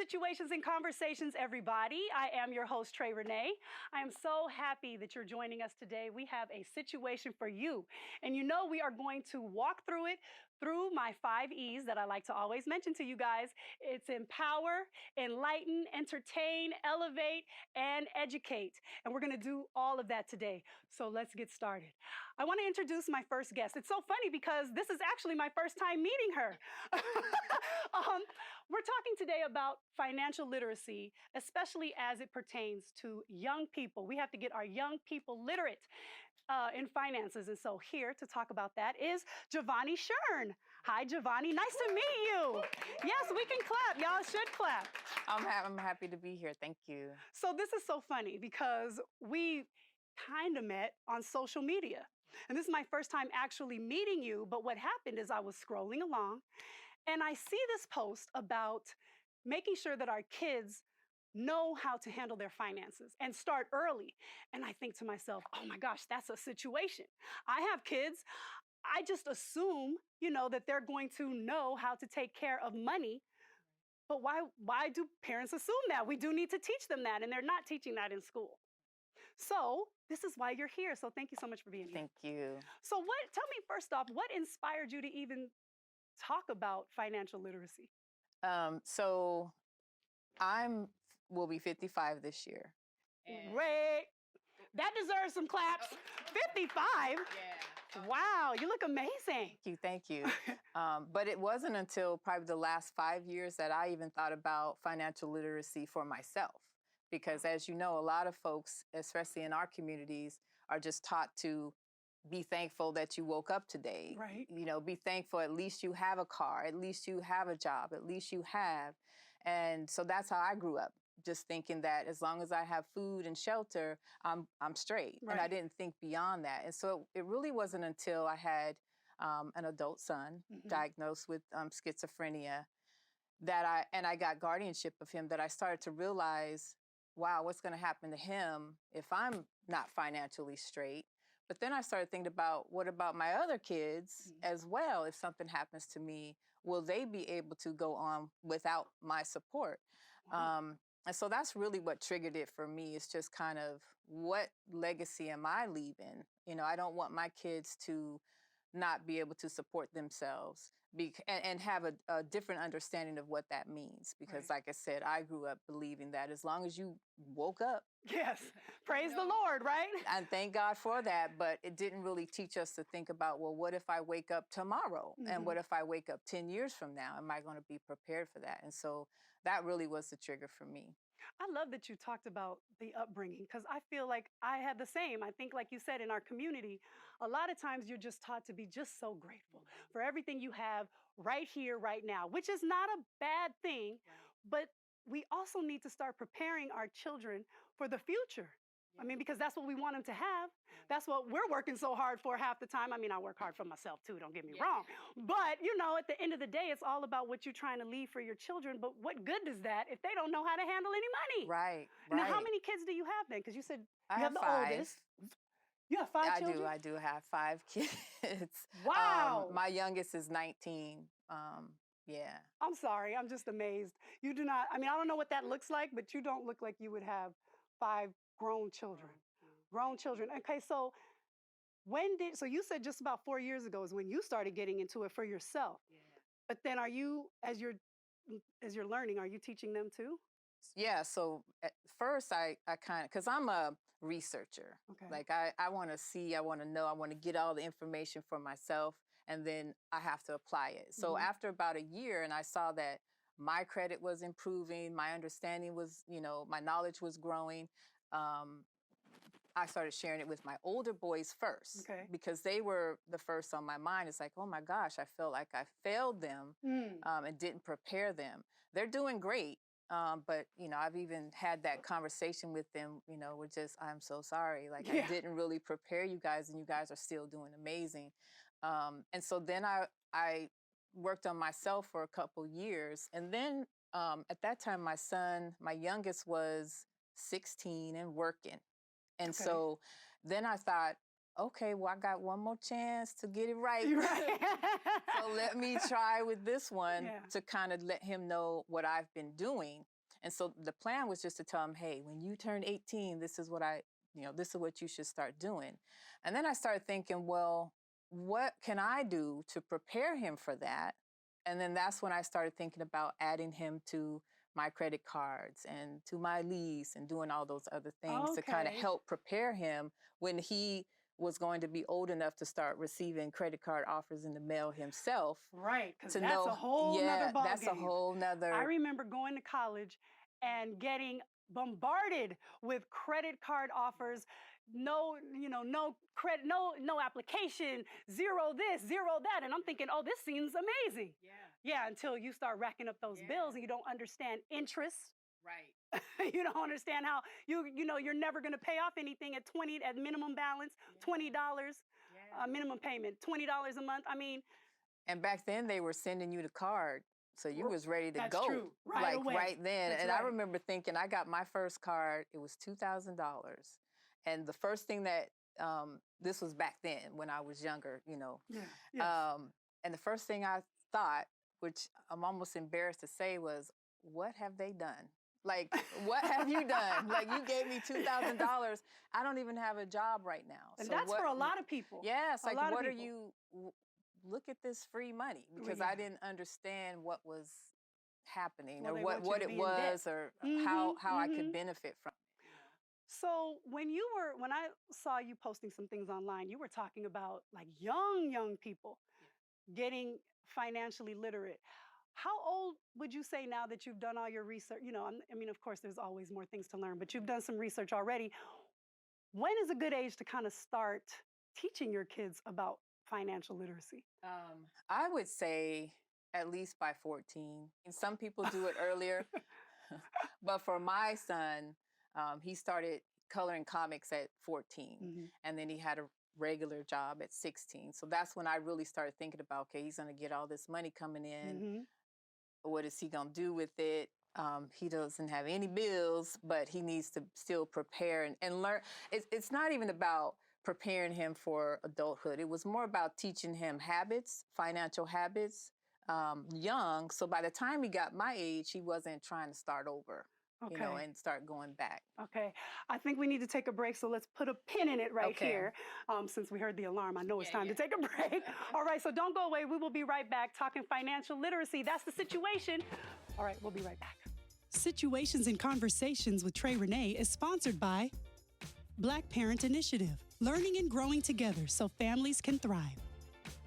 Situations and Conversations, everybody. I am your host, Renee. I am so happy that you're joining us today. We have a situation for you. And you know we are going to walk through it through my 5 E's that I like to always mention to you guys. It's empower, enlighten, entertain, elevate, and educate. And we're going to do all of that today. So let's get started. I want to introduce my first guest. It's so funny because this is actually my first time meeting her. We're talking today about financial literacy, especially as it pertains to young people. We have to get our young people literate in finances. And so here to talk about that is Javonnie Shearn. Hi, Javonnie. Nice to meet you. Yes, we can clap. Y'all should clap. I'm happy to be here. Thank you. So this is so funny because we kind of met on social media. And this is my first time actually meeting you. But what happened is I was scrolling along and I see this post about making sure that our kids know how to handle their finances and start early. And I think to myself, oh my gosh, that's a situation. I have kids. I just assume, that they're going to know how to take care of money. But why do parents assume that? We do need to teach them that, and they're not teaching that in school. So this is why you're here. So thank you so much for being here. Thank you. So tell me first off, what inspired you to even talk about financial literacy? So will be 55 this year. Great. That deserves some claps. 55? Yeah. Wow, you look amazing. Thank you. But it wasn't until probably the last 5 years that I even thought about financial literacy for myself. Because as you know, a lot of folks, especially in our communities, are just taught to be thankful that you woke up today. Right. Be thankful at least you have a car, at least you have a job, at least you have. And so that's how I grew up, just thinking that as long as I have food and shelter, I'm straight. Right. And I didn't think beyond that. And so it really wasn't until I had an adult son diagnosed with schizophrenia that I got guardianship of him, that I started to realize, wow, what's going to happen to him if I'm not financially straight? But then I started thinking about, what about my other kids as well? If something happens to me, will they be able to go on without my support? And so that's really what triggered it for me. It's just kind of, what legacy am I leaving? I don't want my kids to not be able to support themselves and have a different understanding of what that means. Because like I said, I grew up believing that as long as you woke up. Yes. Praise the Lord, right? And thank God for that. But it didn't really teach us to think about, well, what if I wake up tomorrow? And what if I wake up 10 years from now? Am I going to be prepared for that? And so that really was the trigger for me. I love that you talked about the upbringing, because I feel like I had the same. I think, like you said, in our community, a lot of times you're just taught to be just so grateful for everything you have right here, right now, which is not a bad thing. But we also need to start preparing our children for the future. I mean, because that's what we want them to have. That's what we're working so hard for half the time. I mean, I work hard for myself too, don't get me wrong. But, at the end of the day, it's all about what you're trying to leave for your children. But what good does that if they don't know how to handle any money? Right. Now, how many kids do you have then? Because you said I have the 5. oldest. You have 5 children? I do have 5 kids. Wow. My youngest is 19. Yeah. I'm sorry. I'm just amazed. You do not, I don't know what that looks like, but you don't look like you would have 5 grown children. Grown children. Okay, so so you said just about 4 years ago is when you started getting into it for yourself. But then are you, as you're learning, are you teaching them too? Yeah, so at first I kind of, because I'm a researcher. Okay. Like I want to see, I want to know, I want to get all the information for myself, and then I have to apply it. So after about a year, and I saw that my credit was improving, my understanding was, my knowledge was growing, I started sharing it with my older boys first. Okay. Because they were the first on my mind. It's like, oh my gosh, I feel like I failed them and didn't prepare them. They're doing great. But, I've even had that conversation with them, I'm so sorry. Like, I didn't really prepare you guys, and you guys are still doing amazing. And so then I worked on myself for a couple years. And then at that time, my youngest was 16 and working. And so then I thought, okay, well, I got one more chance to get it right. Right. So let me try with this one Yeah. to kind of let him know what I've been doing. And so the plan was just to tell him, hey, when you turn 18, this is what this is what you should start doing. And then I started thinking, well, what can I do to prepare him for that? And then that's when I started thinking about adding him to my credit cards and to my lease and doing all those other things to kind of Okay. help prepare him when he was going to be old enough to start receiving credit card offers in the mail himself. Right, because To that's know, a whole nother yeah, ball that's game. a whole nother. I remember going to college and getting bombarded with credit card offers. No, no credit, no application, zero this, zero that. And I'm thinking, oh, this seems amazing. Yeah, until you start racking up those bills and you don't understand interest. Right. You don't understand how you're never going to pay off anything at minimum balance, $20 minimum payment, $20 a month. I mean, and back then they were sending you the card, so you was ready to that's go. true. Right away. Right then. That's and right. I remember thinking, I got my first card. It was $2,000, and the first thing that this was back then when I was younger, Yeah. Yes. And the first thing I thought, which I'm almost embarrassed to say, was, what have they done? Like, what have you done? Like, you gave me $2,000. I don't even have a job right now. And so that's for a lot of people. Yeah, it's like, lot of what are people. you, look at this free money, because Yeah. I didn't understand what was happening Well, or they what want you to it be in debt. was or how I could benefit from it. So when I saw you posting some things online, you were talking about like young people getting financially literate. How old would you say now that you've done all your research? I mean, of course, there's always more things to learn, but you've done some research already. When is a good age to kind of start teaching your kids about financial literacy? I would say at least by 14. And some people do it earlier. But for my son, he started coloring comics at 14. And then he had a regular job at 16. So that's when I really started thinking about, okay, he's going to get all this money coming in. What is he going to do with it? He doesn't have any bills, but he needs to still prepare and learn. It's not even about preparing him for adulthood. It was more about teaching him habits, financial habits, young. So by the time he got my age, he wasn't trying to start over, and start going back. Okay. I think we need to take a break, so let's put a pin in it right here. Since we heard the alarm, I know it's time to take a break. All right, so don't go away. We will be right back talking financial literacy. That's the situation. All right, we'll be right back. Situations and Conversations with Trey Renee is sponsored by Black Parent Initiative, learning and growing together so families can thrive.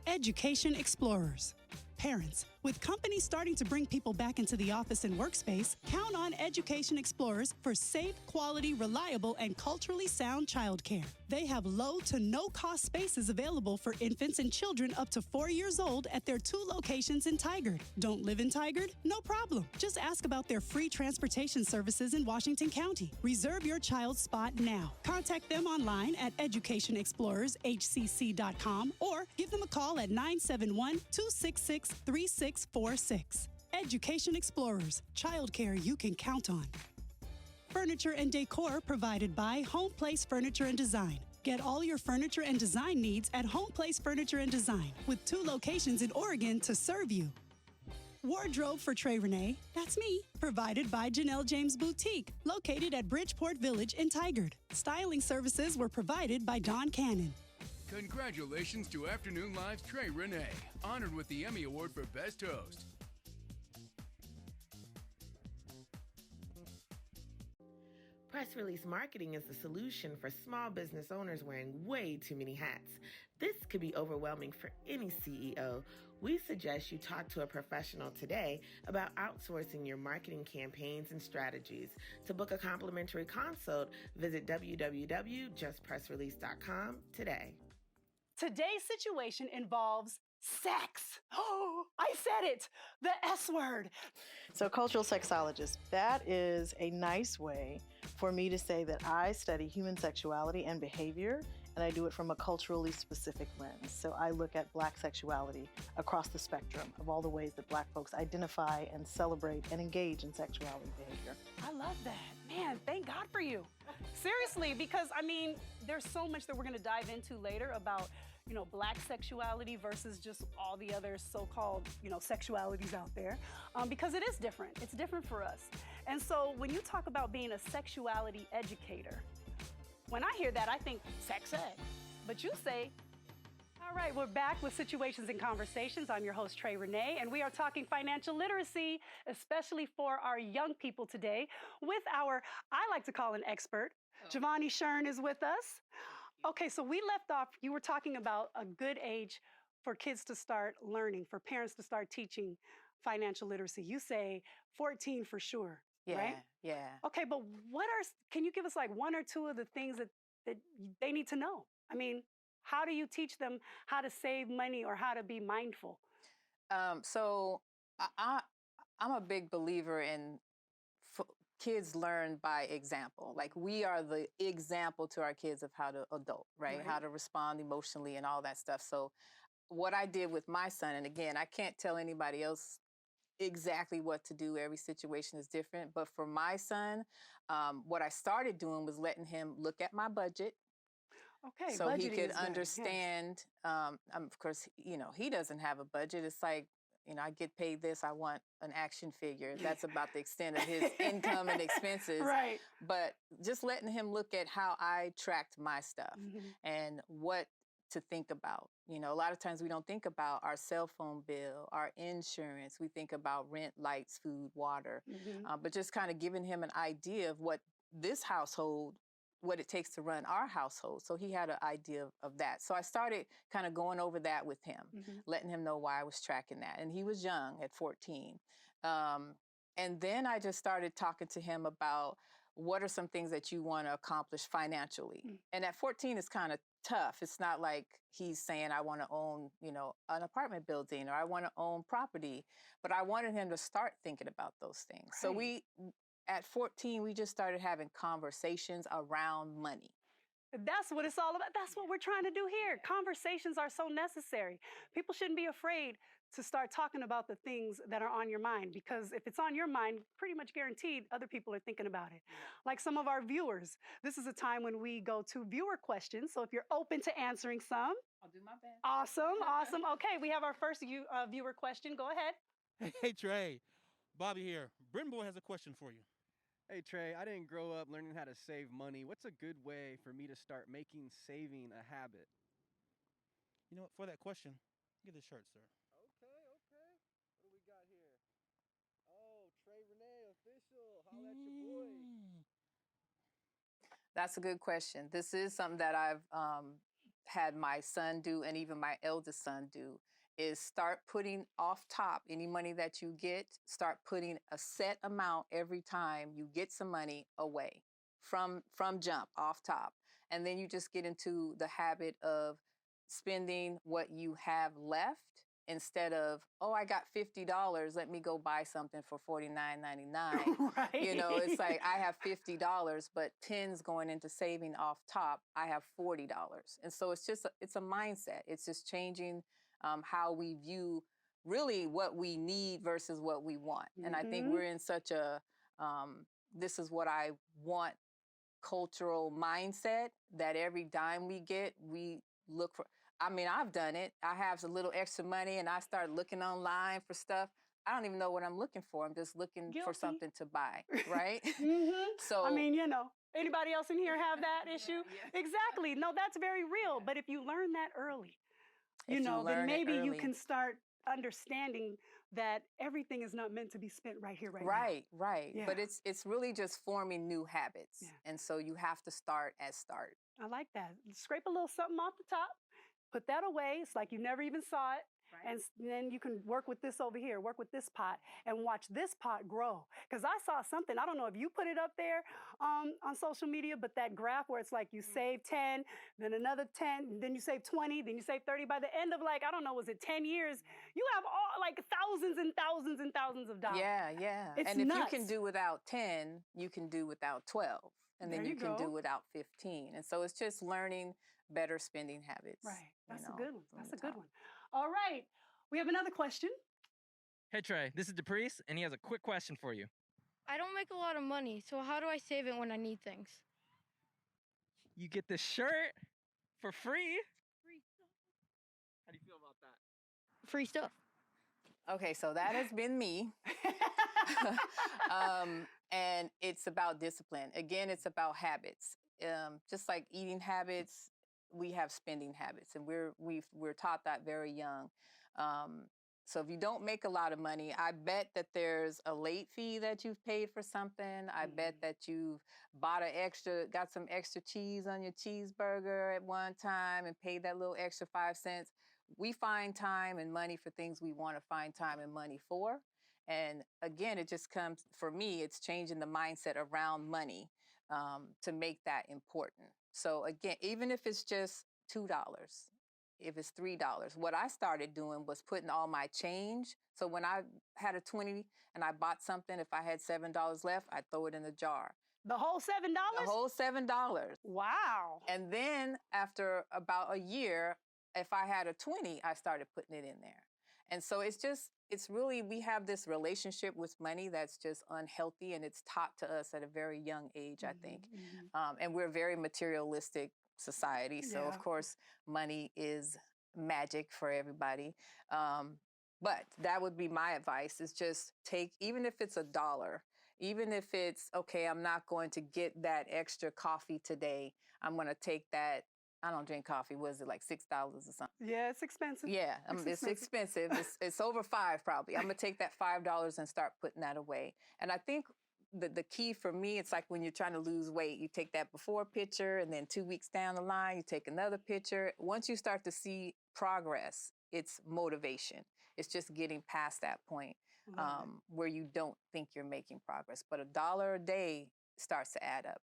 Education Explorers. Parents, with companies starting to bring people back into the office and workspace, count on Education Explorers for safe, quality, reliable, and culturally sound childcare. They have low to no cost spaces available for infants and children up to 4 years old at their 2 locations in Tigard. Don't live in Tigard? No problem. Just ask about their free transportation services in Washington County. Reserve your child's spot now. Contact them online at educationexplorershcc.com or give them a call at 971-266-3646. Education Explorers, childcare you can count on. Furniture and decor provided by Home Place Furniture and Design. Get all your furniture and design needs at Home Place Furniture and Design, with 2 locations in Oregon to serve you. Wardrobe for Trey Renee, that's me, provided by Janelle James Boutique, located at Bridgeport Village in Tigard. Styling services were provided by Don Cannon. Congratulations to Afternoon Live's Trey Renee, honored with the Emmy Award for Best Host. Press release marketing is the solution for small business owners wearing way too many hats. This could be overwhelming for any CEO. We suggest you talk to a professional today about outsourcing your marketing campaigns and strategies. To book a complimentary consult, visit www.justpressrelease.com today. Today's situation involves sex. Oh, I said it, the S word. So cultural sexologist, that is a nice way for me to say that I study human sexuality and behavior, and I do it from a culturally specific lens. So I look at Black sexuality across the spectrum of all the ways that Black folks identify and celebrate and engage in sexuality and behavior. I love that. Man, thank God for you. Seriously. Seriously, because I mean, there's so much that we're going to dive into later about, Black sexuality versus just all the other so-called, sexualities out there, because it is different. It's different for us. And so when you talk about being a sexuality educator, when I hear that, I think sex ed. But you say, all right, we're back with Situations and Conversations. I'm your host, Renee, and we are talking financial literacy, especially for our young people today, with our, I like to call an expert. Javonnie Shearn is with us. Okay, so we left off, you were talking about a good age for kids to start learning, for parents to start teaching financial literacy. You say 14 for sure, right? Yeah. Okay, but can you give us like one or two of the things that they need to know? I mean, how do you teach them how to save money or how to be mindful? So I'm a big believer in kids learn by example. Like we are the example to our kids of how to adult, right? How to respond emotionally and all that stuff. So what I did with my son, and again, I can't tell anybody else exactly what to do. Every situation is different. But for my son, what I started doing was letting him look at my budget. Okay, so he budgeting could is good, understand. Of course, he doesn't have a budget. It's like, I get paid this, I want an action figure. That's about the extent of his income and expenses. Right. But just letting him look at how I tracked my stuff and what to think about. A lot of times we don't think about our cell phone bill, our insurance. We think about rent, lights, food, water. But just kind of giving him an idea of what it takes to run our household. So he had an idea of that. So I started kind of going over that with him, letting him know why I was tracking that. And he was young at 14. And then I just started talking to him about what are some things that you want to accomplish financially. And at 14, it's kind of tough. It's not like he's saying, I want to own, an apartment building or I want to own property. But I wanted him to start thinking about those things. Right. So at 14, we just started having conversations around money. That's what it's all about. That's what we're trying to do here. Conversations are so necessary. People shouldn't be afraid to start talking about the things that are on your mind, because if it's on your mind, pretty much guaranteed other people are thinking about it. Like some of our viewers, this is a time when we go to viewer questions. So if you're open to answering some. I'll do my best. Awesome. Okay, we have our first viewer question. Go ahead. Hey, Trey. Bobby here. Brimboy has a question for you. Hey Trey, I didn't grow up learning how to save money. What's a good way for me to start making saving a habit? You know what? For that question, get this shirt, sir. Okay. What do we got here? Oh, Trey Renee official. Holla at your boy. That's a good question. This is something that I've had my son do, and even my eldest son do, is start putting off top any money that you get, start putting a set amount every time you get some money away from jump off top. And then you just get into the habit of spending what you have left instead of, I got $50, let me go buy something for $49.99. Right. It's like I have $50, but 10's going into saving off top. I have $40. And so it's a mindset. It's just changing how we view really what we need versus what we want. And I think we're in such a, this is what I want cultural mindset that every dime we get, we look for. I mean, I've done it. I have a little extra money and I start looking online for stuff. I don't even know what I'm looking for. I'm just looking for something to buy, right? So, I mean, anybody else in here have that issue? Yeah. Exactly. No, that's very real. But if you learn that early, then maybe you can start understanding that everything is not meant to be spent right here, right now. Right. Yeah. But it's really just forming new habits. Yeah. And so you have to start at start. I like that. Scrape a little something off the top, put that away. It's like you never even saw it. Right. And then you can work with this over here, work with this pot, and watch this pot grow. Because I saw something, I don't know if you put it up there on social media, but that graph where it's like you save 10, then another 10, then you save 20, then you save 30. By the end of was it 10 years, you have all thousands and thousands and thousands of dollars. Yeah. It's and nuts. If you can do without 10, you can do without 12. And then you can do without 15. And so it's just learning better spending habits. Right. That's a good one. That's a good one. All right. We have another question. Hey, Trey. This is DePriest, and he has a quick question for you. I don't make a lot of money, so how do I save it when I need things? you get the shirt for free. How do you feel about that? Free stuff. Okay, so that has been me. And it's about discipline. Again, it's about habits. Just like eating habits, we have spending habits, and we're taught that very young. So if you don't make a lot of money, I bet that there's a late fee that you've paid for something. I bet that you've got some extra cheese on your cheeseburger at one time and paid that little extra 5 cents. We find time and money for things we want to find time and money for. And again, it just comes, for me, it's changing the mindset around money to make that important. So again, even if it's just $2, if it's $3, what I started doing was putting all my change. So when I had a 20 and I bought something, if I had $7 left, I'd throw it in the jar. The whole $7? The whole $7. Wow. And then after about a year, if I had a 20, I started putting it in there. And so it's really, we have this relationship with money that's just unhealthy, and it's taught to us at a very young age, I think. And we're a very materialistic society. So of course, money is magic for everybody. But that would be my advice, is just even if it's $1, even if it's, okay, I'm not going to get that extra coffee today, I'm going to take that. I don't drink coffee. What is it, like $6 or something? Yeah, it's expensive. Yeah, it's expensive. It's over $5 probably. I'm going to take that $5 and start putting that away. And I think the key for me, it's like when you're trying to lose weight, you take that before picture, and then 2 weeks down the line, you take another picture. Once you start to see progress, it's motivation. It's just getting past that point where you don't think you're making progress. But $1 a day starts to add up.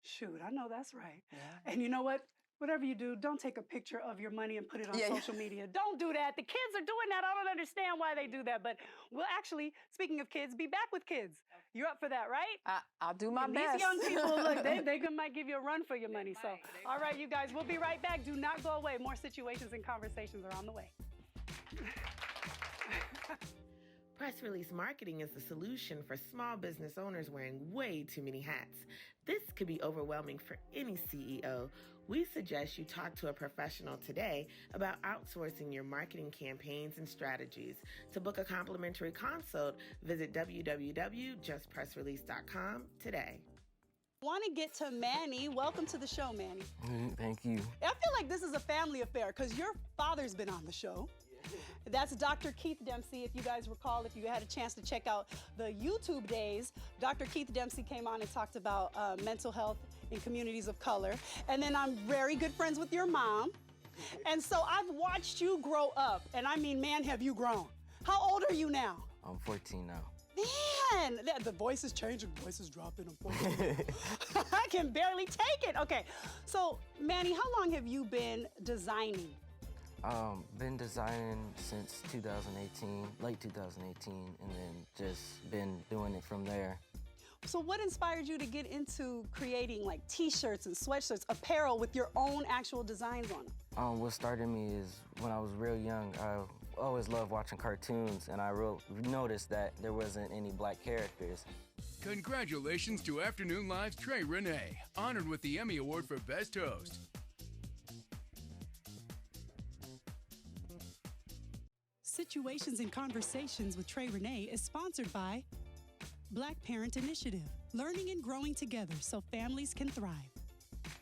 Shoot, I know that's right. Yeah. And you know what? Whatever you do, don't take a picture of your money and put it on social media. Don't do that. The kids are doing that. I don't understand why they do that. But we'll actually, speaking of kids, be back with kids. You're up for that, right? I'll do my best. These young people, look, they might give you a run for your money. So, all right, you guys, we'll be right back. Do not go away. More situations and conversations are on the way. Press release marketing is the solution for small business owners wearing way too many hats. This could be overwhelming for any CEO. We suggest you talk to a professional today about outsourcing your marketing campaigns and strategies. To book a complimentary consult, visit www.justpressrelease.com today. Want to get to Manny. Welcome to the show, Manny. Thank you. I feel like this is a family affair because your father's been on the show. That's Dr. Keith Dempsey. If you guys recall, if you had a chance to check out the YouTube days, Dr. Keith Dempsey came on and talked about mental health in communities of color. And then I'm very good friends with your mom. And so I've watched you grow up. And I mean, man, have you grown. How old are you now? I'm 14 now. Man, the voice is changing, voice is dropping. I can barely take it. Okay, so Manny, how long have you been designing? Been designing since 2018, late 2018, and then just been doing it from there. So what inspired you to get into creating like t-shirts and sweatshirts, apparel with your own actual designs on them? What started me is when I was real young, I always loved watching cartoons, and I noticed that there wasn't any black characters. Congratulations to Afternoon Live's Trey Renee, honored with the Emmy Award for Best Host. Situations and Conversations with Trey Renee is sponsored by Black Parent Initiative, learning and growing together so families can thrive.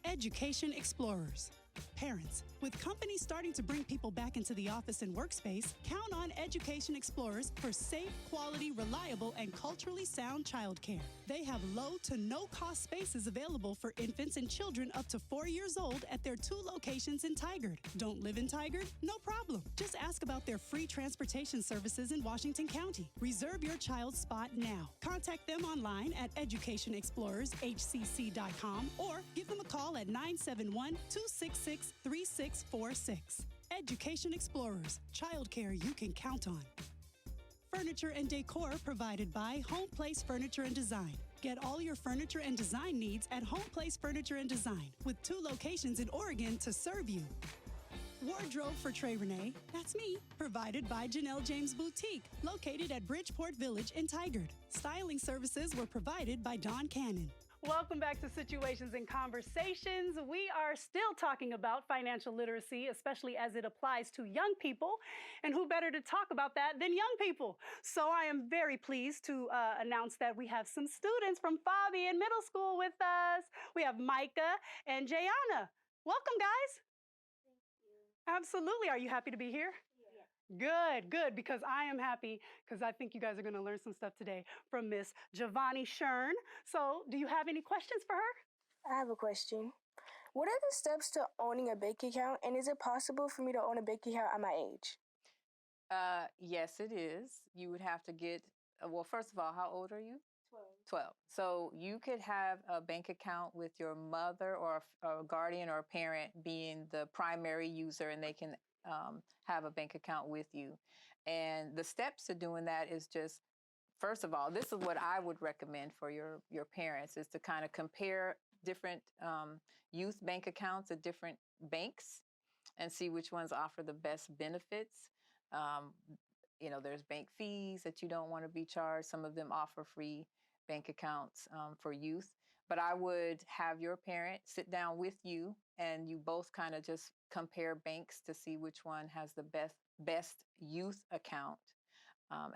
Education Explorers, parents. With companies starting to bring people back into the office and workspace, count on Education Explorers for safe, quality, reliable, and culturally sound childcare. They have low to no cost spaces available for infants and children up to 4 years old at their 2 locations in Tigard. Don't live in Tigard? No problem. Just ask about their free transportation services in Washington County. Reserve your child's spot now. Contact them online at educationexplorershcc.com or give them a call at 971-266-3646. Education Explorers, childcare you can count on. Furniture and decor provided by Home Place Furniture and Design. Get all your furniture and design needs at Home Place Furniture and Design, with 2 locations in Oregon to serve you. Wardrobe for Trey Renee, that's me, provided by Janelle James Boutique, located at Bridgeport Village in Tigard. Styling services were provided by Dawn Cannon. Welcome back to Situations and Conversations. We are still talking about financial literacy, especially as it applies to young people. And who better to talk about that than young people? So I am very pleased to announce that we have some students from Fabi in middle school with us. We have Micah and Jayana. Welcome, guys. Absolutely. Are you happy to be here? Good, good, because I am happy because I think you guys are going to learn some stuff today from Miss Javonnie Shearn. So, do you have any questions for her? I have a question. What are the steps to owning a bank account, and is it possible for me to own a bank account at my age? Yes, it is. You would have to get, well, first of all, how old are you? 12. So you could have a bank account with your mother or a guardian or a parent being the primary user, and they can have a bank account with you. And the steps to doing that is just, first of all, this is what I would recommend for your parents, is to kind of compare different youth bank accounts at different banks and see which ones offer the best benefits. There's bank fees that you don't want to be charged. Some of them offer free bank accounts for youth. But I would have your parent sit down with you and you both kind of just compare banks to see which one has the best youth account.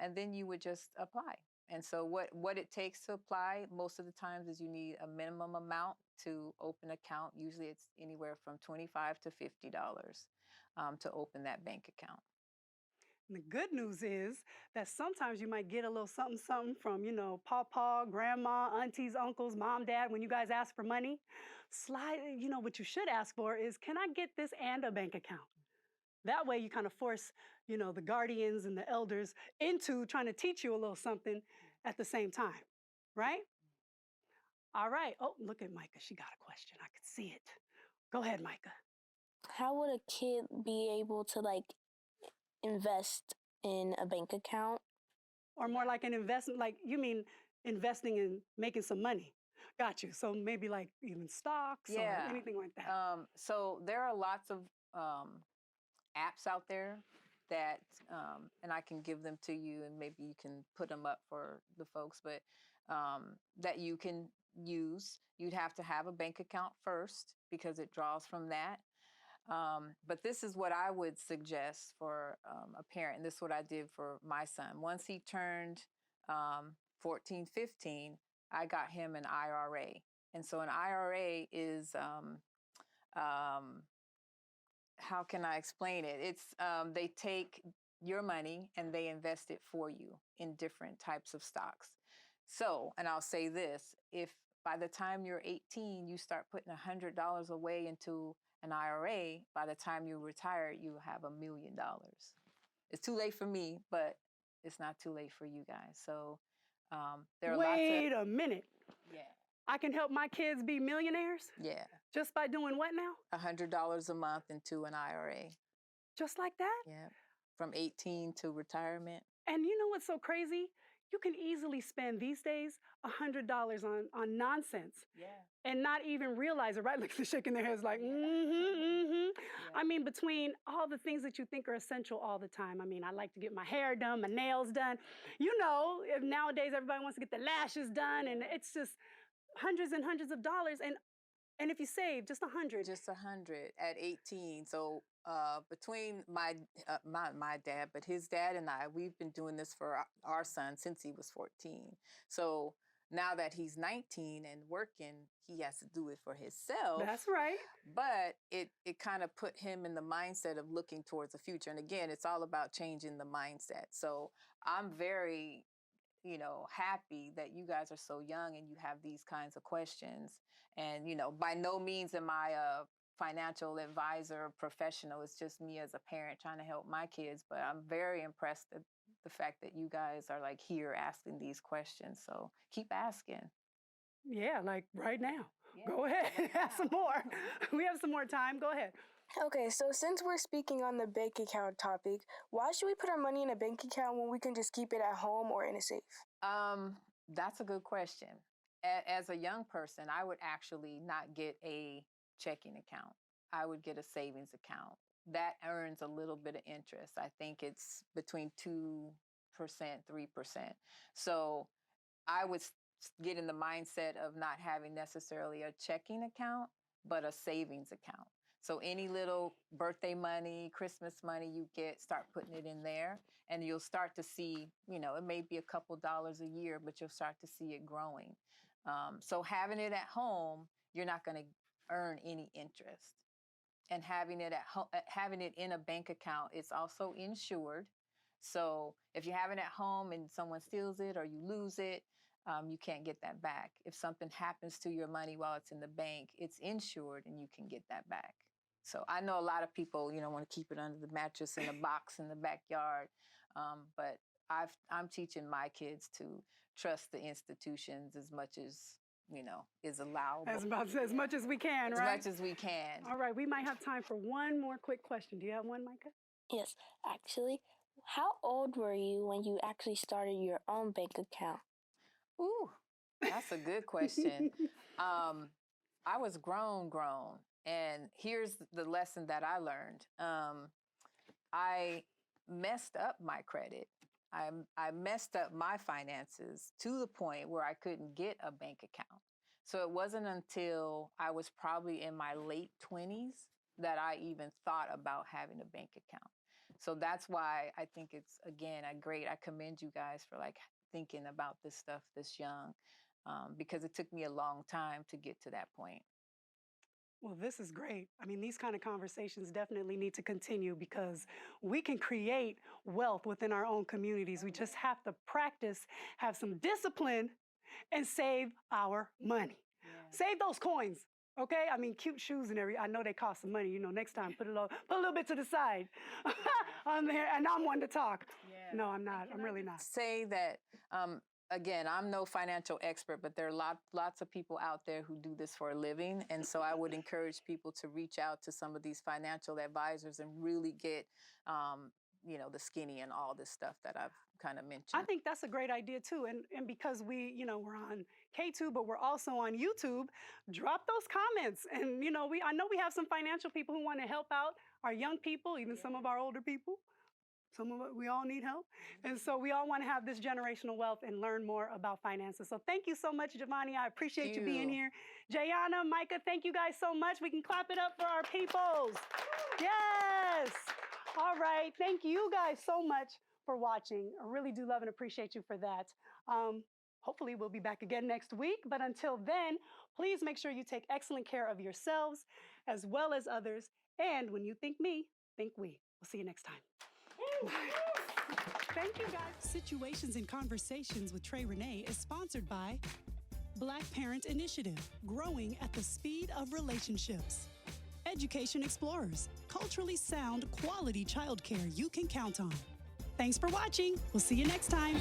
And then you would just apply. And so what it takes to apply most of the times is you need a minimum amount to open an account. Usually it's anywhere from $25 to $50 to open that bank account. And the good news is that sometimes you might get a little something, something from, pawpaw, grandma, aunties, uncles, mom, dad, when you guys ask for money. What you should ask for is, can I get this and a bank account? That way you kind of force, the guardians and the elders into trying to teach you a little something at the same time, right? All right. Oh, look at Micah. She got a question. I could see it. Go ahead, Micah. How would a kid be able to invest in a bank account? Or more like an investment, like you mean investing in making some money. Got you. So maybe like even stocks or anything like that. So there are lots of apps out there that, and I can give them to you and maybe you can put them up for the folks, but that you can use. You'd have to have a bank account first because it draws from that. But this is what I would suggest for a parent. And this is what I did for my son. Once he turned 14, 15, I got him an IRA. And so an IRA is, how can I explain it? It's, they take your money and they invest it for you in different types of stocks. So, and I'll say this, if by the time you're 18, you start putting $100 away into an IRA, by the time you retire, you have $1 million. It's too late for me, but it's not too late for you guys. So there are Wait a minute. Yeah. I can help my kids be millionaires? Yeah. Just by doing what now? $100 a month into an IRA. Just like that? Yeah. From 18 to retirement. And you know what's so crazy? You can easily spend these days $100 on nonsense. Yeah. And not even realize it, right? Like they're shaking their heads like, Yeah. I mean, between all the things that you think are essential all the time. I mean, I like to get my hair done, my nails done. Nowadays everybody wants to get their lashes done, and it's just hundreds and hundreds of dollars. And if you save just 100. Just 100 at 18. So between my dad, but his dad and I, we've been doing this for our son since he was 14. So now that he's 19 and working, he has to do it for himself. That's right. But it kind of put him in the mindset of looking towards the future. And again, it's all about changing the mindset. So I'm very happy that you guys are so young and you have these kinds of questions. And, by no means am I a financial advisor professional. It's just me as a parent trying to help my kids. But I'm very impressed at the fact that you guys are here asking these questions. So keep asking. Yeah, like right now. Yeah. Go ahead. Ask some more. We have some more time. Go ahead. Okay, so since we're speaking on the bank account topic, why should we put our money in a bank account when we can just keep it at home or in a safe? That's a good question. As a young person, I would actually not get a checking account. I would get a savings account. That earns a little bit of interest. I think it's between 2%, 3%. So I would get in the mindset of not having necessarily a checking account, but a savings account. So any little birthday money, Christmas money you get, start putting it in there, and you'll start to see, you know, it may be a couple dollars a year, but you'll start to see it growing. So having it at home, you're not going to earn any interest. And having it having it in a bank account, it's also insured. So if you have it at home and someone steals it or you lose it, you can't get that back. If something happens to your money while it's in the bank, it's insured and you can get that back. So I know a lot of people, you know, want to keep it under the mattress in a box in the backyard. But I'm teaching my kids to trust the institutions as much as, you know, is allowable. As much as we can, right? As much as we can. All right, we might have time for one more quick question. Do you have one, Micah? Yes, actually. How old were you when you actually started your own bank account? Ooh, that's a good question. I was grown. And here's the lesson that I learned. I messed up my credit. I messed up my finances to the point where I couldn't get a bank account. So it wasn't until I was probably in my late 20s that I even thought about having a bank account. So that's why I think it's, again, I commend you guys for like thinking about this stuff this young, because it took me a long time to get to that point. Well, this is great. I mean, these kind of conversations definitely need to continue because we can create wealth within our own communities. We just have to practice, have some discipline, and save our money. Yeah. Save those coins, okay? I mean, cute shoes and everything. I know they cost some money. You know, next time put a little bit to the side on there. And I'm one to talk. Yeah. No, I'm not. I'm really not. Say that. Again, I'm no financial expert, but there are lots of people out there who do this for a living. And so I would encourage people to reach out to some of these financial advisors and really get, you know, the skinny and all this stuff that I've kind of mentioned. I think that's a great idea too. And because we, you know, we're on KATU, but we're also on YouTube, drop those comments. And, you know, I know we have some financial people who want to help out our young people, even some of our older people. Some of us, we all need help. And so we all want to have this generational wealth and learn more about finances. So thank you so much, Javonnie. I appreciate you being here. Jayana, Micah, thank you guys so much. We can clap it up for our peoples. Yes. All right. Thank you guys so much for watching. I really do love and appreciate you for that. Hopefully we'll be back again next week. But until then, please make sure you take excellent care of yourselves as well as others. And when you think me, think we. We'll see you next time. Thank you, guys. Situations and Conversations with Trey Renee is sponsored by Black Parent Initiative, growing at the speed of relationships. Education Explorers, culturally sound, quality childcare you can count on. Thanks for watching. We'll see you next time.